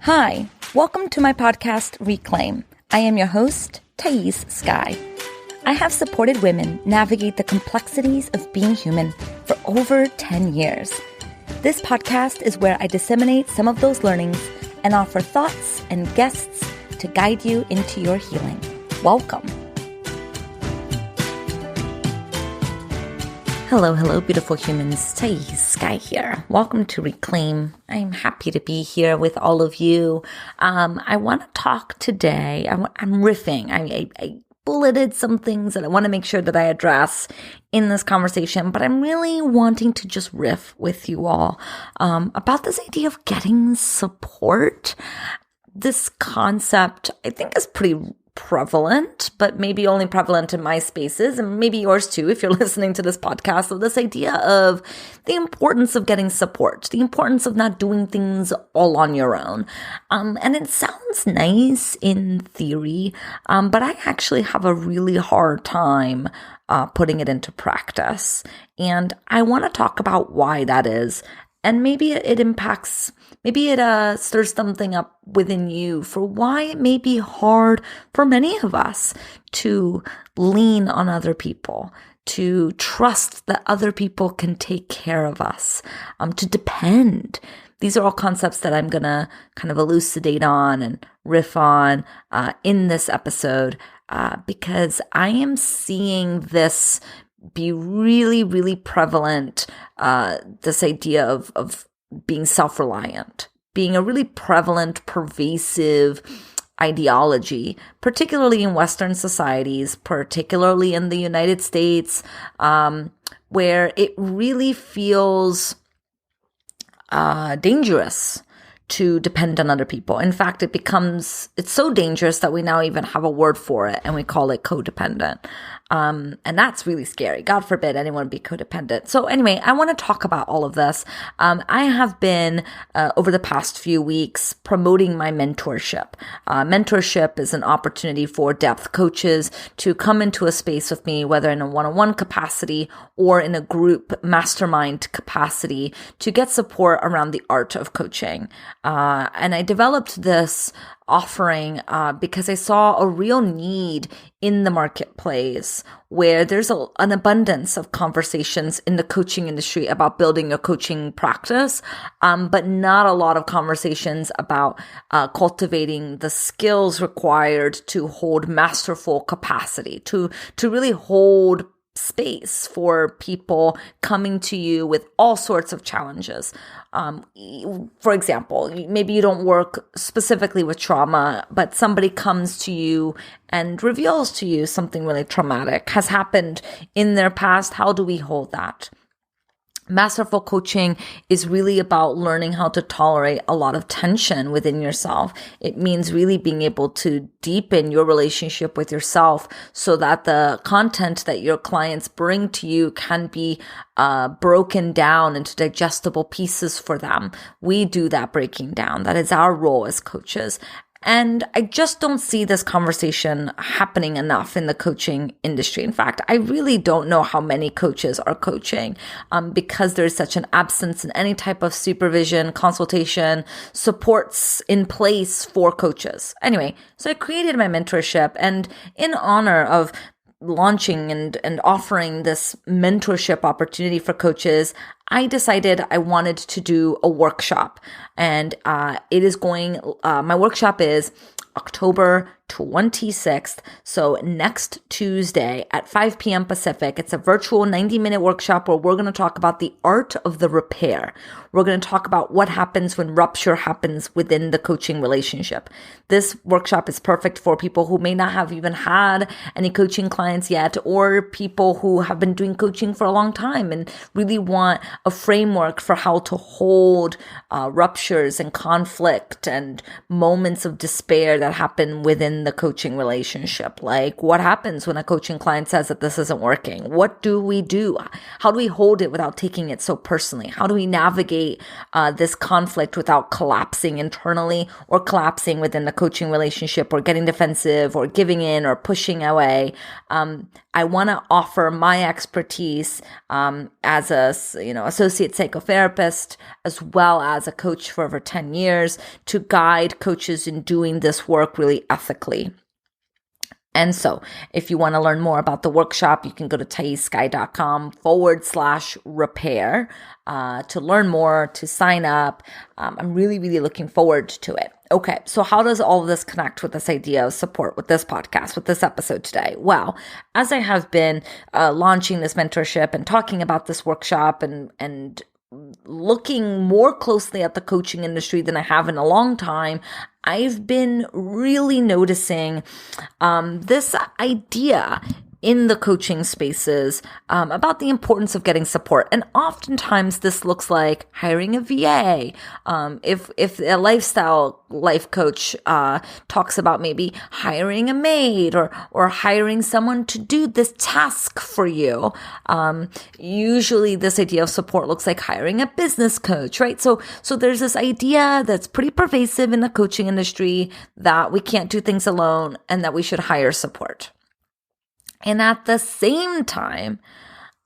Hi, welcome to my podcast, Reclaim. I am your host, Thaís Sky. I have supported women navigate the complexities of being human for over 10 years. This podcast is where I disseminate some of those learnings and offer thoughts and guests to guide you into your healing. Welcome. Hello, beautiful humans. Thaís Sky here. Welcome to Reclaim. I'm happy to be here with all of you. I want to talk today. I'm riffing. I bulleted some things that I want to make sure that I address in this conversation, but I'm really wanting to just riff with you all about this idea of getting support. This concept, I think, is pretty prevalent, but maybe only prevalent in my spaces and maybe yours too if you're listening to this podcast. So this idea of the importance of getting support, the importance of not doing things all on your own. And it sounds nice in theory, but I actually have a really hard time putting it into practice. And I want to talk about why that is. And maybe it impacts, maybe it stirs something up within you for why it may be hard for many of us to lean on other people, to trust that other people can take care of us, to depend. These are all concepts that I'm going to kind of elucidate on and riff on in this episode because I am seeing this be really, really prevalent, this idea of being self-reliant, being a really prevalent, pervasive ideology, particularly in Western societies, particularly in the United States, where it really feels dangerous to depend on other people. In fact, it's so dangerous that we now even have a word for it, and we call it codependent. And that's really scary. God forbid anyone be codependent. So anyway, I want to talk about all of this. I have been, over the past few weeks, promoting my mentorship. Mentorship is an opportunity for depth coaches to come into a space with me, whether in a one-on-one capacity or in a group mastermind capacity, to get support around the art of coaching. And I developed this offering because I saw a real need in the marketplace where there's an abundance of conversations in the coaching industry about building a coaching practice, but not a lot of conversations about cultivating the skills required to hold masterful capacity, to really hold space for people coming to you with all sorts of challenges. For example, maybe you don't work specifically with trauma, but somebody comes to you and reveals to you something really traumatic has happened in their past. How do we hold that? Masterful coaching is really about learning how to tolerate a lot of tension within yourself. It means really being able to deepen your relationship with yourself so that the content that your clients bring to you can be broken down into digestible pieces for them. We do that breaking down. That is our role as coaches. And I just don't see this conversation happening enough in the coaching industry. In fact, I really don't know how many coaches are coaching because there's such an absence in any type of supervision, consultation, supports in place for coaches. Anyway, so I created my mentorship, and in honor of launching and offering this mentorship opportunity for coaches, I decided I wanted to do a workshop. And my workshop is October 26th. So next Tuesday at 5 p.m. Pacific, it's a virtual 90-minute workshop where we're going to talk about the art of the repair. We're going to talk about what happens when rupture happens within the coaching relationship. This workshop is perfect for people who may not have even had any coaching clients yet, or people who have been doing coaching for a long time and really want a framework for how to hold ruptures and conflict and moments of despair that happen within the coaching relationship. Like, what happens when a coaching client says that this isn't working? What do we do? How do we hold it without taking it so personally? How do we navigate this conflict without collapsing internally or collapsing within the coaching relationship or getting defensive or giving in or pushing away? I want to offer my expertise as a associate psychotherapist, as well as a coach for over 10 years, to guide coaches in doing this work really ethically. And so if you want to learn more about the workshop, you can go to thaissky.com/repair to learn more, to sign up. I'm really, really looking forward to it. Okay, so how does all of this connect with this idea of support, with this podcast, with this episode today? Well, as I have been launching this mentorship and talking about this workshop and looking more closely at the coaching industry than I have in a long time, I've been really noticing this idea in the coaching spaces about the importance of getting support. And oftentimes this looks like hiring a VA. If a life coach talks about maybe hiring a maid or hiring someone to do this task for you. Usually this idea of support looks like hiring a business coach, right? So there's this idea that's pretty pervasive in the coaching industry that we can't do things alone and that we should hire support. And at the same time,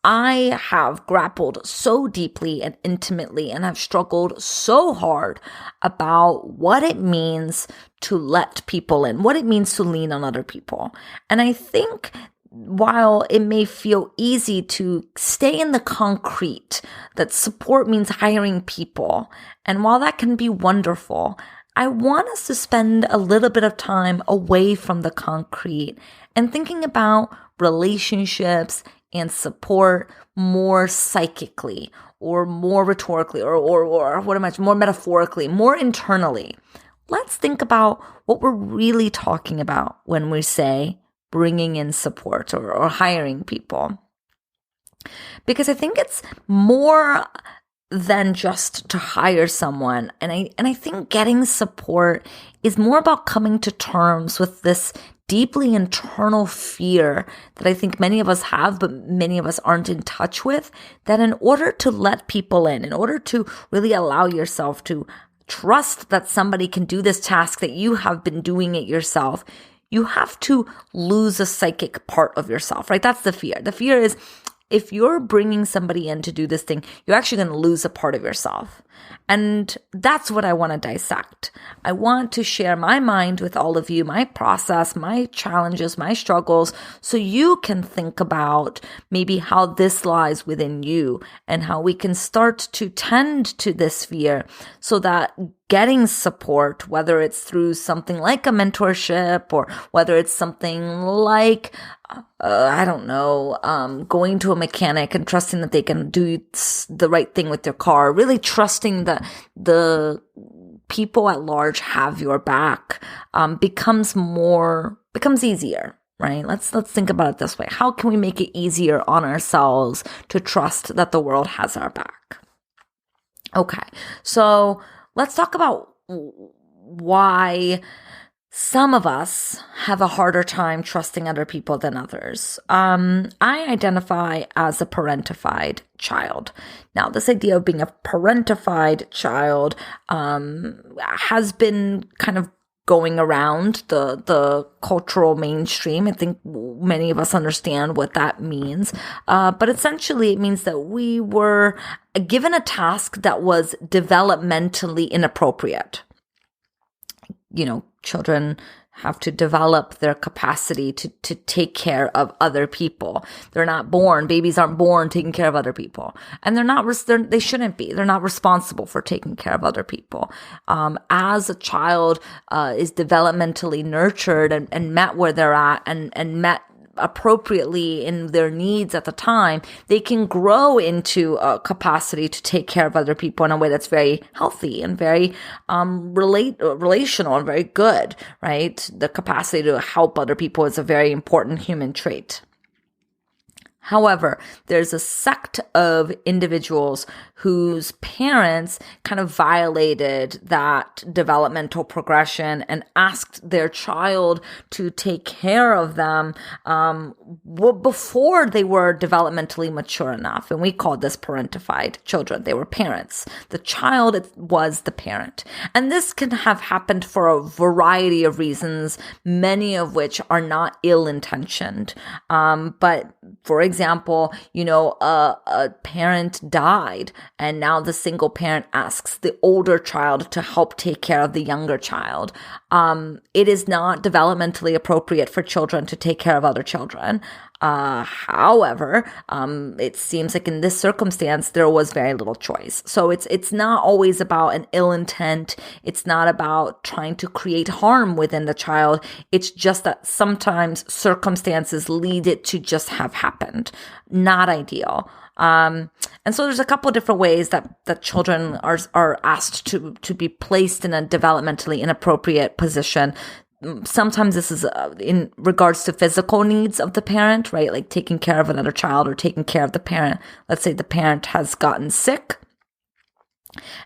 I have grappled so deeply and intimately and have struggled so hard about what it means to let people in, what it means to lean on other people. And I think while it may feel easy to stay in the concrete, that support means hiring people, and while that can be wonderful, I want us to spend a little bit of time away from the concrete and thinking about relationships and support more psychically or more rhetorically or more metaphorically, more internally. Let's think about what we're really talking about when we say bringing in support or hiring people. Because I think it's more than just to hire someone. And I think getting support is more about coming to terms with this deeply internal fear that I think many of us have, but many of us aren't in touch with, that in order to let people in order to really allow yourself to trust that somebody can do this task, that you have been doing it yourself, you have to lose a psychic part of yourself, right? That's the fear. The fear is if you're bringing somebody in to do this thing, you're actually going to lose a part of yourself. And that's what I want to dissect. I want to share my mind with all of you, my process, my challenges, my struggles, so you can think about maybe how this lies within you and how we can start to tend to this fear so that getting support, whether it's through something like a mentorship or whether it's something like, going to a mechanic and trusting that they can do the right thing with your car, really trusting that the people at large have your back, becomes easier, right? Let's think about it this way. How can we make it easier on ourselves to trust that the world has our back? Okay, so let's talk about why some of us have a harder time trusting other people than others. I identify as a parentified child. Now, this idea of being a parentified child has been kind of going around the cultural mainstream. I think many of us understand what that means. But essentially, it means that we were given a task that was developmentally inappropriate. Children have to develop their capacity to take care of other people. Babies aren't born taking care of other people. And they shouldn't be. They're not responsible for taking care of other people. As a child is developmentally nurtured and met where they're at and met appropriately in their needs at the time, they can grow into a capacity to take care of other people in a way that's very healthy and very relational and very good, right? The capacity to help other people is a very important human trait. However, there's a sect of individuals whose parents kind of violated that developmental progression and asked their child to take care of them before they were developmentally mature enough. And we called this parentified children. They were parents. The child was the parent. And this can have happened for a variety of reasons, many of which are not ill-intentioned. But for example, a parent died, and now the single parent asks the older child to help take care of the younger child. It is not developmentally appropriate for children to take care of other children. However, it seems like in this circumstance, there was very little choice. So it's not always about an ill intent. It's not about trying to create harm within the child. It's just that sometimes circumstances lead it to just have happened. Not ideal. And so there's a couple of different ways that children are asked to be placed in a developmentally inappropriate position. Sometimes this is in regards to physical needs of the parent, right? Like taking care of another child or taking care of the parent. Let's say the parent has gotten sick,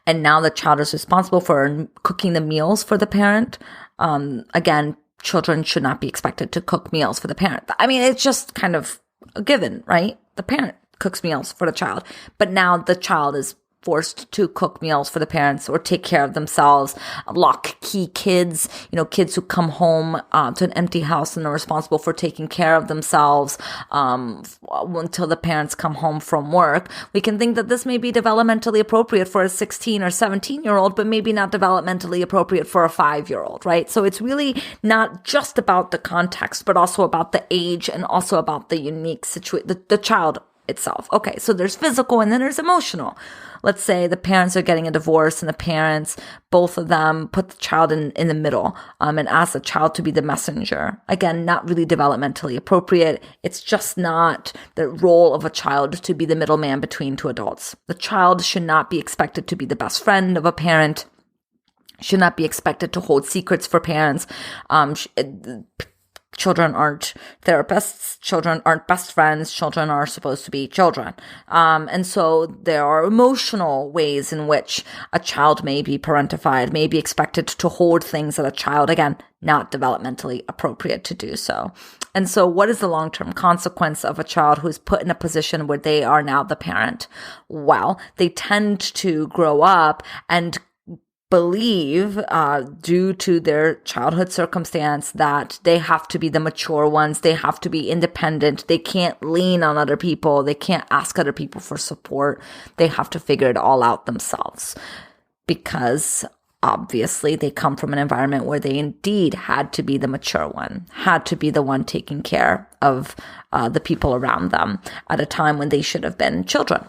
and now the child is responsible for cooking the meals for the parent. Again, children should not be expected to cook meals for the parent. I mean, it's just kind of a given, right? The parent cooks meals for the child, but now the child is forced to cook meals for the parents or take care of themselves, lock key kids, kids who come home to an empty house and are responsible for taking care of themselves until the parents come home from work. We can think that this may be developmentally appropriate for a 16 or 17-year-old, but maybe not developmentally appropriate for a 5-year-old, right? So it's really not just about the context, but also about the age and also about the unique situation, the child itself. Okay, so there's physical and then there's emotional. Let's say the parents are getting a divorce and the parents, both of them, put the child in the middle and ask the child to be the messenger. Again, not really developmentally appropriate. It's just not the role of a child to be the middleman between two adults. The child should not be expected to be the best friend of a parent, should not be expected to hold secrets for parents. Children aren't therapists. Children aren't best friends. Children are supposed to be children. And so there are emotional ways in which a child may be parentified, may be expected to hold things that a child, again, not developmentally appropriate to do so. And so what is the long-term consequence of a child who's put in a position where they are now the parent? Well, they tend to grow up and believe, due to their childhood circumstance, that they have to be the mature ones. They have to be independent. They can't lean on other people. They can't ask other people for support. They have to figure it all out themselves, because obviously they come from an environment where they indeed had to be the mature one, had to be the one taking care of the people around them at a time when they should have been children.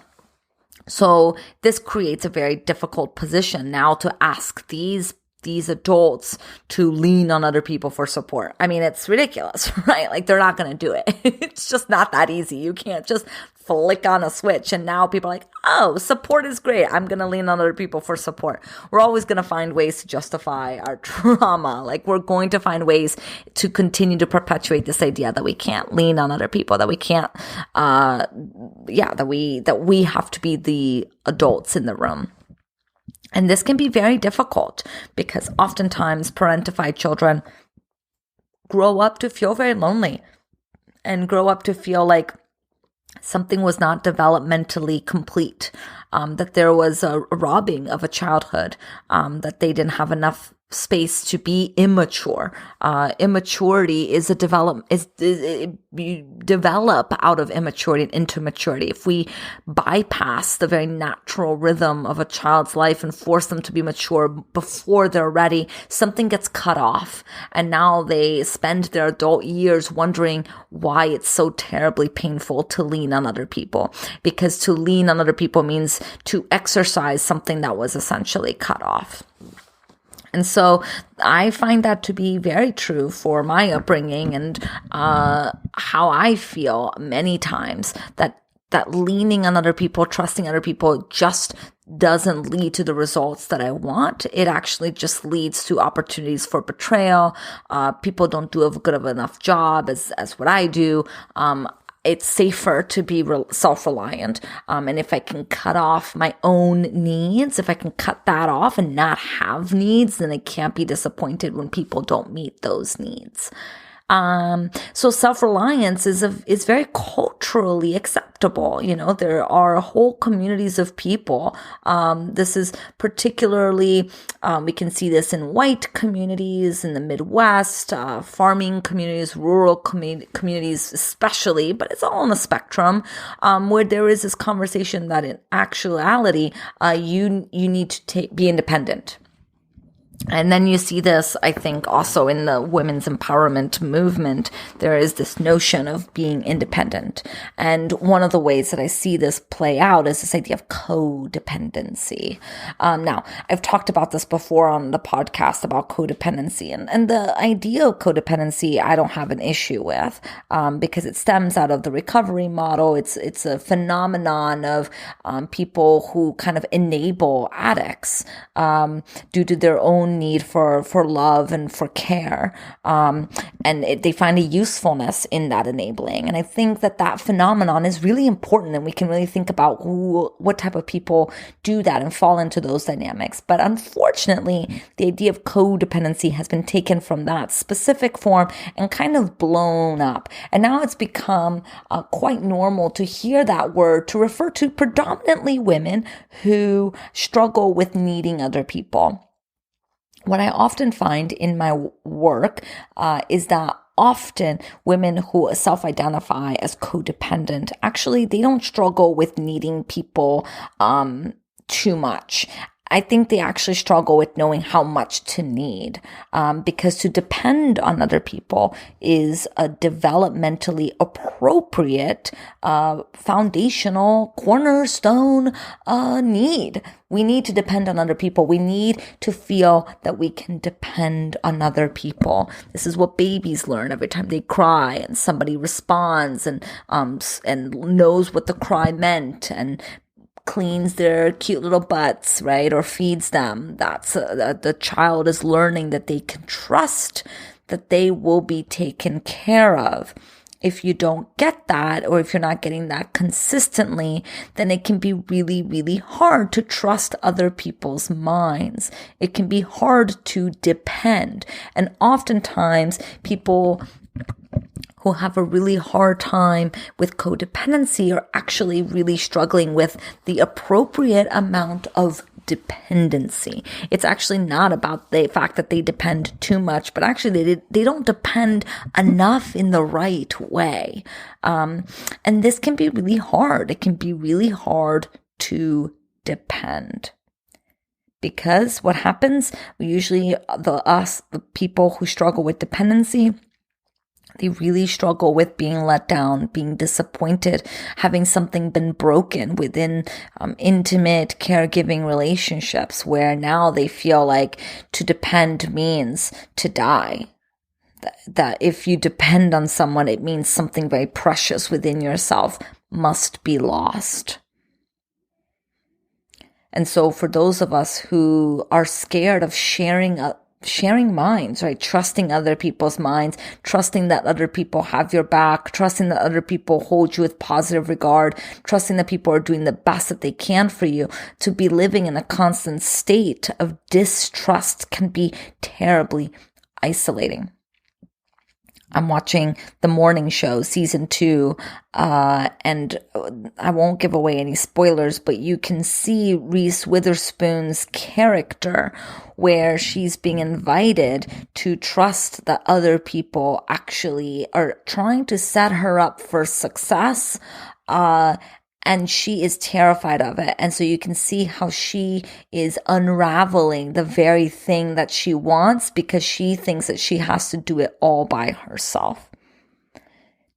So this creates a very difficult position now to ask these adults to lean on other people for support. I mean, it's ridiculous, right? Like, they're not going to do it. It's just not that easy. You can't just flick on a switch and now people are like, oh, support is great. I'm going to lean on other people for support. We're always going to find ways to justify our trauma. Like, we're going to find ways to continue to perpetuate this idea that we can't lean on other people, that we can't, that we have to be the adults in the room. And this can be very difficult because oftentimes parentified children grow up to feel very lonely and grow up to feel like something was not developmentally complete, that there was a robbing of a childhood, that they didn't have enough space to be immature. Immaturity is you develop out of immaturity into maturity. If we bypass the very natural rhythm of a child's life and force them to be mature before they're ready, something gets cut off. And now they spend their adult years wondering why it's so terribly painful to lean on other people. Because to lean on other people means to exercise something that was essentially cut off. And so I find that to be very true for my upbringing and how I feel many times that leaning on other people, trusting other people just doesn't lead to the results that I want. It actually just leads to opportunities for betrayal. People don't do a good enough job as what I do. it's safer to be self-reliant. And if I can cut off my own needs, if I can cut that off and not have needs, then I can't be disappointed when people don't meet those needs. So self-reliance is very culturally acceptable. There are whole communities of people. This is particularly, we can see this in white communities in the Midwest, farming communities, rural communities especially, but it's all on the spectrum, where there is this conversation that in actuality, you need to be independent. And then you see this, I think, also in the women's empowerment movement. There is this notion of being independent. And one of the ways that I see this play out is this idea of codependency. Now, I've talked about this before on the podcast about codependency. And the idea of codependency, I don't have an issue with, because it stems out of the recovery model. It's a phenomenon of people who kind of enable addicts due to their own need for love and for care. They find a usefulness in that enabling. And I think that phenomenon is really important, and we can really think about what type of people do that and fall into those dynamics. But unfortunately, the idea of codependency has been taken from that specific form and kind of blown up. And now it's become quite normal to hear that word to refer to predominantly women who struggle with needing other people. What I often find in my work is that often women who self-identify as codependent, actually, they don't struggle with needing people too much. I think they actually struggle with knowing how much to need, because to depend on other people is a developmentally appropriate, foundational, cornerstone need. We need to depend on other people. We need to feel that we can depend on other people. This is what babies learn every time they cry and somebody responds and knows what the cry meant and cleans their cute little butts, right? Or feeds them. That's the child is learning that they can trust that they will be taken care of. If you don't get that, or if you're not getting that consistently, then it can be really, really hard to trust other people's minds. It can be hard to depend. And oftentimes people who have a really hard time with codependency are actually really struggling with the appropriate amount of dependency. It's actually not about the fact that they depend too much, but actually they don't depend enough in the right way. And this can be really hard. It can be really hard to depend. Because what happens, we usually, the people who struggle with dependency, they really struggle with being let down, being disappointed, having something been broken within intimate caregiving relationships, where now they feel like to depend means to die. That if you depend on someone, it means something very precious within yourself must be lost. And so for those of us who are scared of sharing minds, right? Trusting other people's minds, trusting that other people have your back, trusting that other people hold you with positive regard, trusting that people are doing the best that they can for you. To be living in a constant state of distrust can be terribly isolating. I'm watching the morning show, season 2, and I won't give away any spoilers, but you can see Reese Witherspoon's character where she's being invited to trust that other people actually are trying to set her up for success, and she is terrified of it. And so you can see how she is unraveling the very thing that she wants because she thinks that she has to do it all by herself.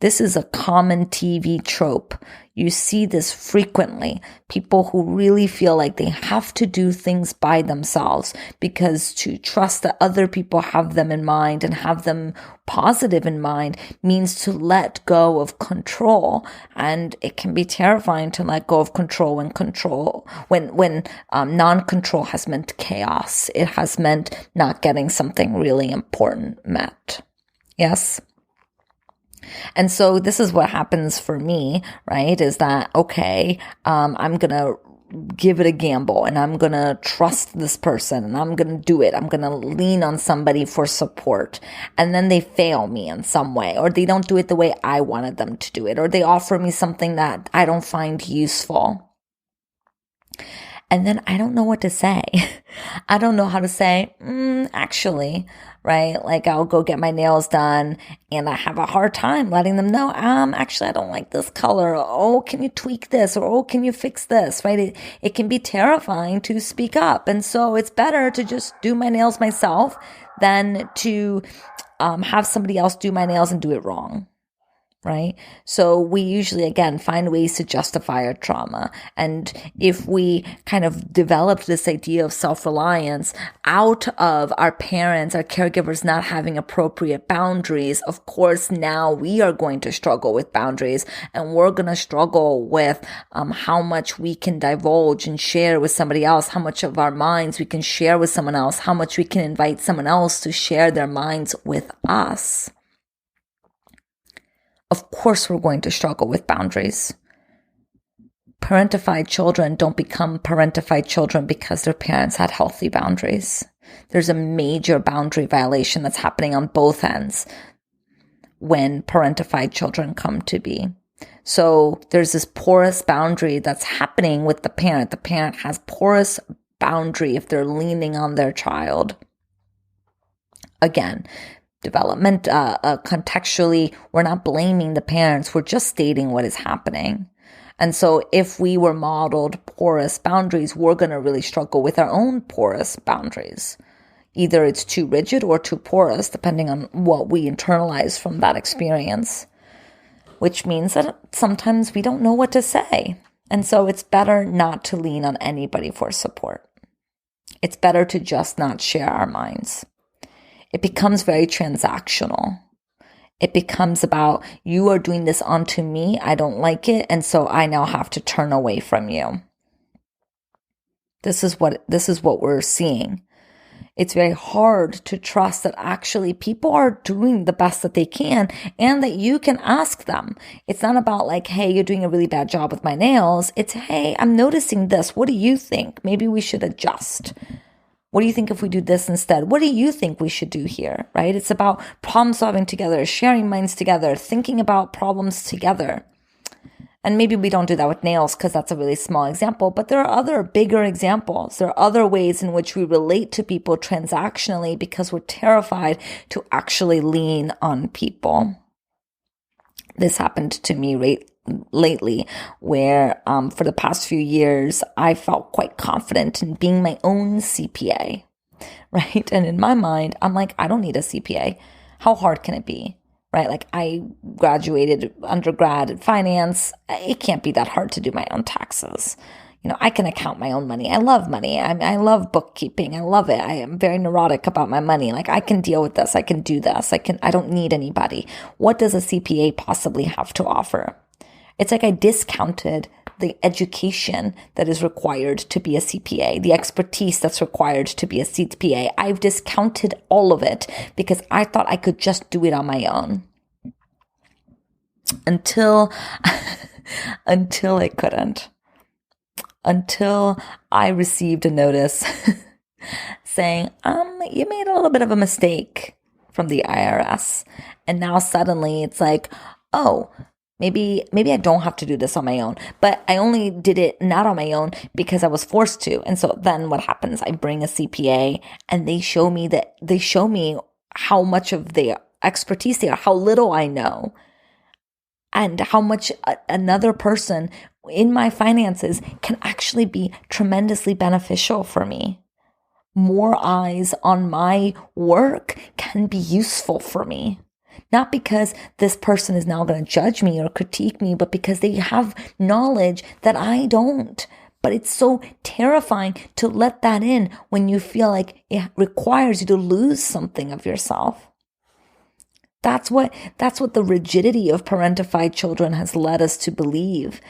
This is a common TV trope. You see this frequently. People who really feel like they have to do things by themselves because to trust that other people have them in mind and have them positive in mind means to let go of control. And it can be terrifying to let go of control when non-control has meant chaos. It has meant not getting something really important met. Yes? And so this is what happens for me, right? Is that, okay, I'm going to give it a gamble and I'm going to trust this person and I'm going to do it. I'm going to lean on somebody for support. And then they fail me in some way, or they don't do it the way I wanted them to do it, or they offer me something that I don't find useful. And then I don't know what to say. I don't know how to say, actually, right? Like I'll go get my nails done and I have a hard time letting them know, actually, I don't like this color. Oh, can you tweak this? Or, oh, can you fix this? Right? It can be terrifying to speak up. And so it's better to just do my nails myself than to have somebody else do my nails and do it wrong. Right? So we usually, again, find ways to justify our trauma. And if we kind of developed this idea of self-reliance out of our parents, our caregivers not having appropriate boundaries, of course, now we are going to struggle with boundaries, and we're going to struggle with how much we can divulge and share with somebody else, how much of our minds we can share with someone else, how much we can invite someone else to share their minds with us. Of course, we're going to struggle with boundaries. Parentified children don't become parentified children because their parents had healthy boundaries. There's a major boundary violation that's happening on both ends when parentified children come to be. So there's this porous boundary that's happening with the parent. The parent has porous boundary if they're leaning on their child. Again, contextually, we're not blaming the parents. We're just stating what is happening. And so if we were modeled porous boundaries, we're going to really struggle with our own porous boundaries. Either it's too rigid or too porous, depending on what we internalize from that experience, which means that sometimes we don't know what to say. And so it's better not to lean on anybody for support. It's better to just not share our minds. It becomes very transactional. It becomes about, you are doing this onto me, I don't like it, and so I now have to turn away from you. This is what we're seeing. It's very hard to trust that actually people are doing the best that they can and that you can ask them. It's not about like, hey, you're doing a really bad job with my nails. It's, hey, I'm noticing this. What do you think? Maybe we should adjust. What do you think if we do this instead? What do you think we should do here, right? It's about problem solving together, sharing minds together, thinking about problems together. And maybe we don't do that with nails because that's a really small example, but there are other bigger examples. There are other ways in which we relate to people transactionally because we're terrified to actually lean on people. This happened to me lately where for the past few years, I felt quite confident in being my own CPA, right? And in my mind, I'm like, I don't need a CPA. How hard can it be, right? Like I graduated undergrad in finance. It can't be that hard to do my own taxes. You know, I can account my own money. I love money. I love bookkeeping. I love it. I am very neurotic about my money. Like I can deal with this. I can do this. I don't need anybody. What does a CPA possibly have to offer? It's like I discounted the education that is required to be a CPA, the expertise that's required to be a CPA. I've discounted all of it because I thought I could just do it on my own. Until I couldn't. Until I received a notice saying, you made a little bit of a mistake from the IRS. And now suddenly it's like, oh, maybe I don't have to do this on my own, but I only did it not on my own because I was forced to. And so then what happens? I bring a CPA and they show me how much of their expertise they are, how little I know, and how much another person in my finances can actually be tremendously beneficial for me. More eyes on my work can be useful for me. Not because this person is now going to judge me or critique me, but because they have knowledge that I don't. But it's so terrifying to let that in when you feel like it requires you to lose something of yourself. That's what the rigidity of parentified children has led us to believe.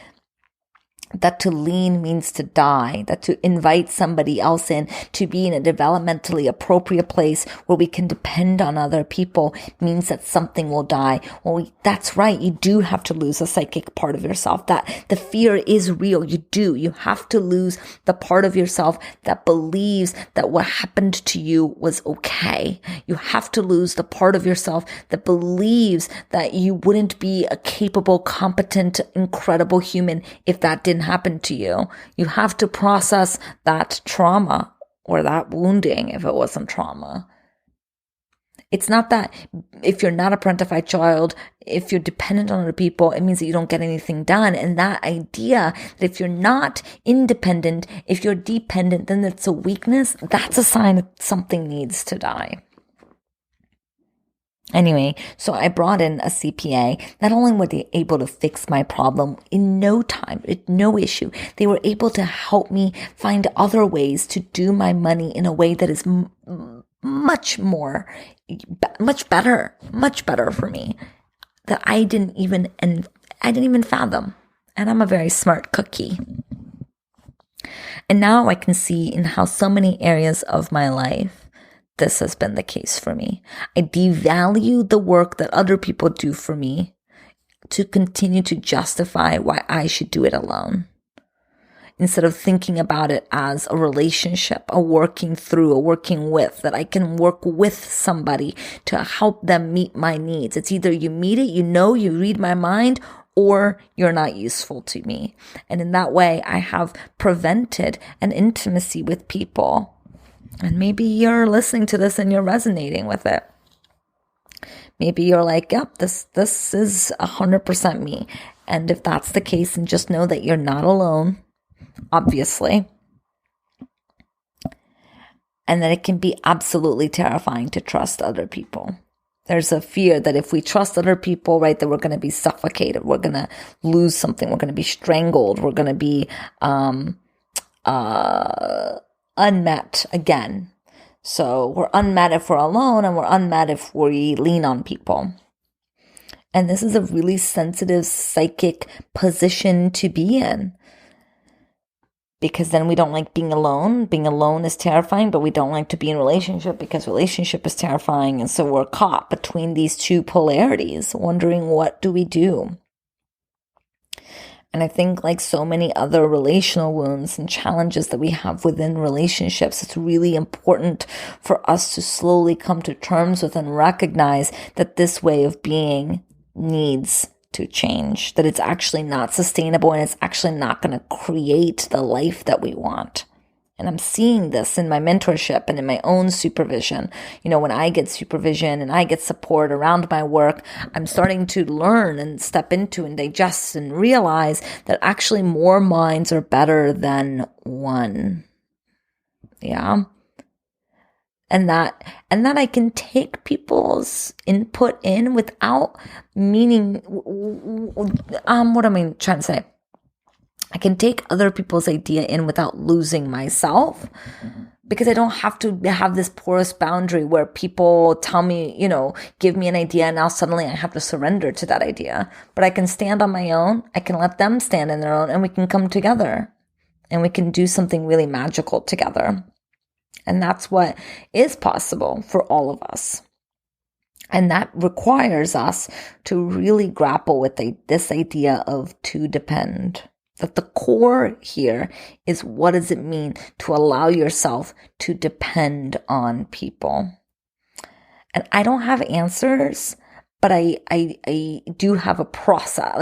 that to lean means to die, that to invite somebody else in to be in a developmentally appropriate place where we can depend on other people means that something will die. Well, that's right. You do have to lose a psychic part of yourself. That the fear is real. You do. You have to lose the part of yourself that believes that what happened to you was okay. You have to lose the part of yourself that believes that you wouldn't be a capable, competent, incredible human if that didn't happen to you. You have to process that trauma or that wounding if it wasn't trauma. It's not that if you're not a parentified child, if you're dependent on other people, it means that you don't get anything done. And that idea that if you're not independent, if you're dependent, then it's a weakness, that's a sign that something needs to die. Anyway, so I brought in a CPA. Not only were they able to fix my problem in no time, no issue, they were able to help me find other ways to do my money in a way that is much better for me that I didn't even fathom. And I'm a very smart cookie. And now I can see in how so many areas of my life this has been the case for me. I devalue the work that other people do for me to continue to justify why I should do it alone. Instead of thinking about it as a relationship, a working through, a working with, that I can work with somebody to help them meet my needs. It's either you meet it, you read my mind, or you're not useful to me. And in that way, I have prevented an intimacy with people. And maybe you're listening to this and you're resonating with it. Maybe you're like, yep, this is 100% me. And if that's the case, and just know that you're not alone, obviously. And that it can be absolutely terrifying to trust other people. There's a fear that if we trust other people, right, that we're going to be suffocated. We're going to lose something. We're going to be strangled. We're going to be unmet again. So we're unmet if we're alone, and we're unmet if we lean on people. And this is a really sensitive psychic position to be in. Because then we don't like being alone. Being alone is terrifying, but we don't like to be in relationship because relationship is terrifying. And so we're caught between these two polarities, wondering what do we do? And I think like so many other relational wounds and challenges that we have within relationships, it's really important for us to slowly come to terms with and recognize that this way of being needs to change, that it's actually not sustainable and it's actually not going to create the life that we want. And I'm seeing this in my mentorship and in my own supervision. You know, when I get supervision and I get support around my work, I'm starting to learn and step into and digest and realize that actually more minds are better than one. Yeah. And that I can take people's input in without meaning, what am I trying to say? I can take other people's idea in without losing myself, because I don't have to have this porous boundary where people tell me, give me an idea, and now suddenly I have to surrender to that idea. But I can stand on my own. I can let them stand on their own, and we can come together and we can do something really magical together. And that's what is possible for all of us. And that requires us to really grapple with this idea of to depend. That the core here is, what does it mean to allow yourself to depend on people? And I don't have answers, but I do have a process,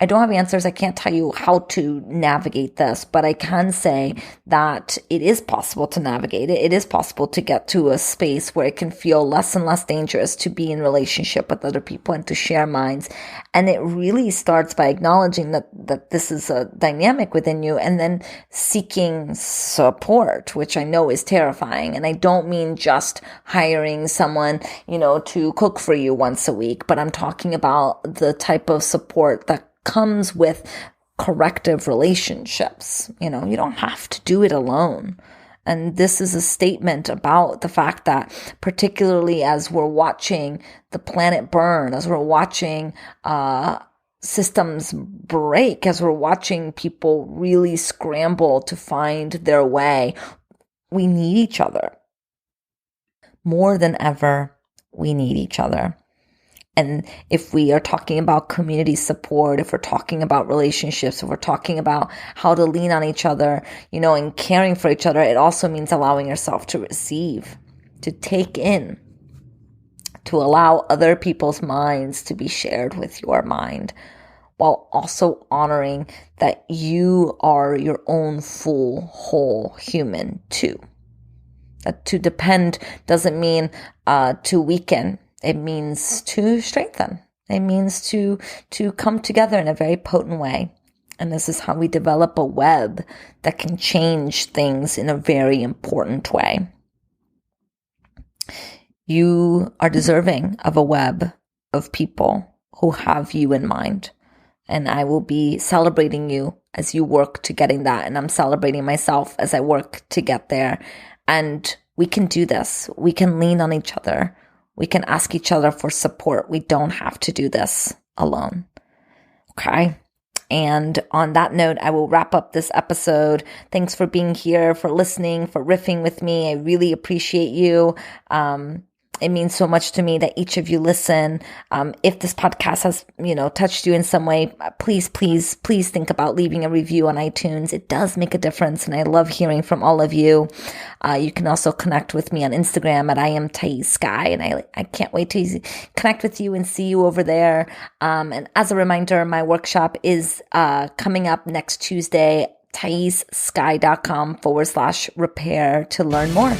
I don't have answers. I can't tell you how to navigate this, but I can say that it is possible to navigate it. It is possible to get to a space where it can feel less and less dangerous to be in relationship with other people and to share minds. And it really starts by acknowledging that this is a dynamic within you, and then seeking support, which I know is terrifying. And I don't mean just hiring someone, to cook for you once a week, but I'm talking about the type of support that comes with corrective relationships. You don't have to do it alone. And this is a statement about the fact that, particularly as we're watching the planet burn, as we're watching systems break, as we're watching people really scramble to find their way. We need each other. More than ever, we need each other. And if we are talking about community support, if we're talking about relationships, if we're talking about how to lean on each other, and caring for each other, it also means allowing yourself to receive, to take in, to allow other people's minds to be shared with your mind, while also honoring that you are your own full, whole human too. That to depend doesn't mean to weaken. It means to strengthen. It means to come together in a very potent way. And this is how we develop a web that can change things in a very important way. You are deserving of a web of people who have you in mind. And I will be celebrating you as you work to getting that. And I'm celebrating myself as I work to get there. And we can do this. We can lean on each other. We can ask each other for support. We don't have to do this alone. Okay? And on that note, I will wrap up this episode. Thanks for being here, for listening, for riffing with me. I really appreciate you. It means so much to me that each of you listen. If this podcast has, touched you in some way, please think about leaving a review on iTunes. It does make a difference, and I love hearing from all of you. You can also connect with me on Instagram at I am Thaís Sky, and I can't wait to connect with you and see you over there. And as a reminder, my workshop is coming up next Tuesday, thaissky.com/repair to learn more.